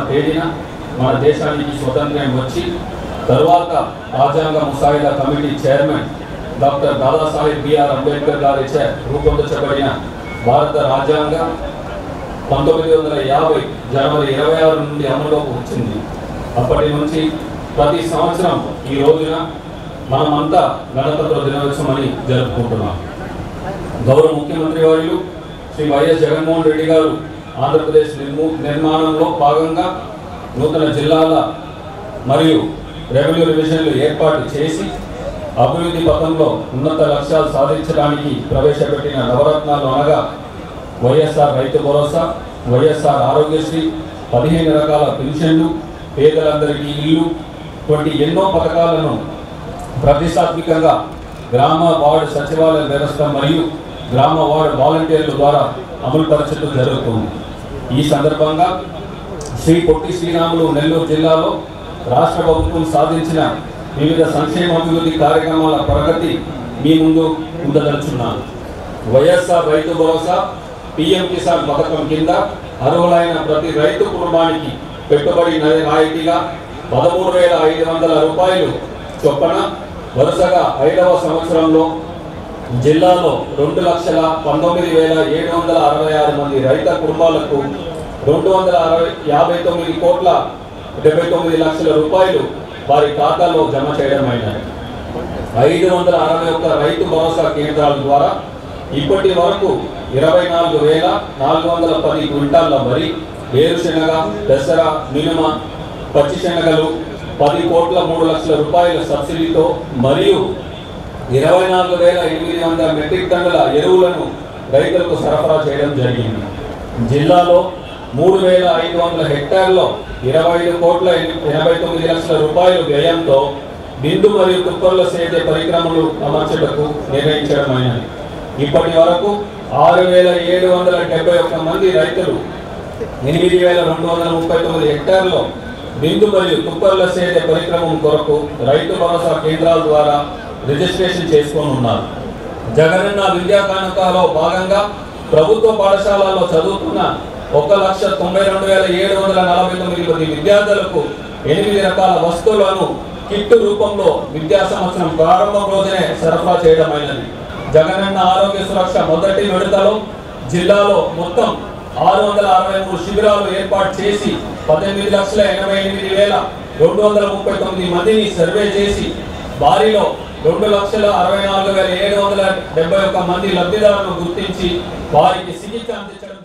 తేదీన మన దేశానికి స్వతంత్రం వచ్చి తరువాత రాజ్యాంగ ముసాయిదా committee chairman doctor Dadasaheb B R Ambedkar గారిచే రూపొందించబడిన భారత రాజ్యాంగం 1950 జనవరి 26 నుండి అమలులోకి వచ్చింది. అప్పటి నుంచి ప్రతి సంవత్సరం ఈ రోజున మనమంతా గణతంత్ర దినోత్సవం అని జరుపుకుంటున్నాం. గౌరవ ముఖ్యమంత్రి వర్యులు శ్రీ వైఎస్ జగన్మోహన్ రెడ్డి గారు ఆంధ్రప్రదేశ్ నిర్మాణంలో భాగంగా నూతన జిల్లాల మరియు రెవెన్యూ డివిజన్లు ఏర్పాటు చేసి అభివృద్ధి పథంలో ఉన్నత లక్ష్యాలు సాధించడానికి ప్రవేశపెట్టిన నవరత్నాలు అనగా వైఎస్ఆర్ రైతు భరోసా, వైఎస్ఆర్ ఆరోగ్యశ్రీ, 15 రకాల పెన్షన్లు, పేదలందరికీ ఇల్లు వంటి ఎన్నో పథకాలను ప్రతిష్టాత్మకంగా గ్రామ వార్డు సచివాలయ వ్యవస్థ మరియు గ్రామ వార్డు వాలంటీర్ల ద్వారా అమలుపరచడం జరుగుతుంది. ఈ సందర్భంగా శ్రీ పొట్టి శ్రీరాములు నెల్లూరు జిల్లాలో రాష్ట్ర ప్రభుత్వం సాధించిన వివిధ సంక్షేమ అభివృద్ధి కార్యక్రమాల ప్రగతి మీ ముందు ఉంచదలుచున్నాను. వైఎస్ఆర్ రైతు భరోసా, పిఎం కిసాన్ పథకం కింద అర్హులైన ప్రతి రైతు కుటుంబానికి పెట్టుబడి రాయితీగా 13,500 రూపాయలు చొప్పున వరుసగా 5వ సంవత్సరంలో జిల్లాలో 2,19,766 మంది రైత కుటుంబాలకు 259,79,00,000 రూపాయలు వారి ఖాతాలో జమ చేయడం అయినది. 561 రైతు భరోసా కేంద్రాల ద్వారా ఇప్పటి వరకు 24,410 క్వింటాళ్ల వరి, వేరుశెనగ, పెసర, మినుమ, పచ్చి శనగలు 10,03,00,000 రూపాయల సబ్సిడీతో మరియు 24,800 మెట్రిక్ టన్నుల ఎరువులను రైతులకు సరఫరా చేయడం జరిగింది. జిల్లాలో 3,500 హెక్టార్లలో 25,89,00,000 రూపాయల వ్యయంతో బిందు మరియు తుప్పర్ల సేద్య పరిక్రమలు అమర్చటకు నిర్ణయించడమైనది. ఇప్పటి వరకు 6,771 మంది రైతులు 8,239 హెక్టార్లలో బిందు మరియు తుప్పర్ల సేద్య పరిక్రమం కొరకు రైతు భరోసా కేంద్రాల ద్వారా రిజిస్ట్రేషన్ చేసుకొని ఉన్నారు. జగనన్న విద్యా కానుకలో భాగంగా ప్రభుత్వ పాఠశాలలో చదువుతున్న 1,92,749 మంది విద్యార్థులకు 8 రకాల వస్తువులను కిట్ రూపంలో విద్యా సంవత్సరం ప్రారంభం రోజునే సరఫరా చేయడమైనది. జగనన్న ఆరోగ్య సురక్ష మొదటి విడతలో జిల్లాలో మొత్తం 663 శిబిరాలు ఏర్పాటు చేసి 18,88,239 మందిని సర్వే చేసి వారిలో 2,64,771 మంది లబ్ధిదారులను గుర్తించి వారికి చికిత్స అందించడం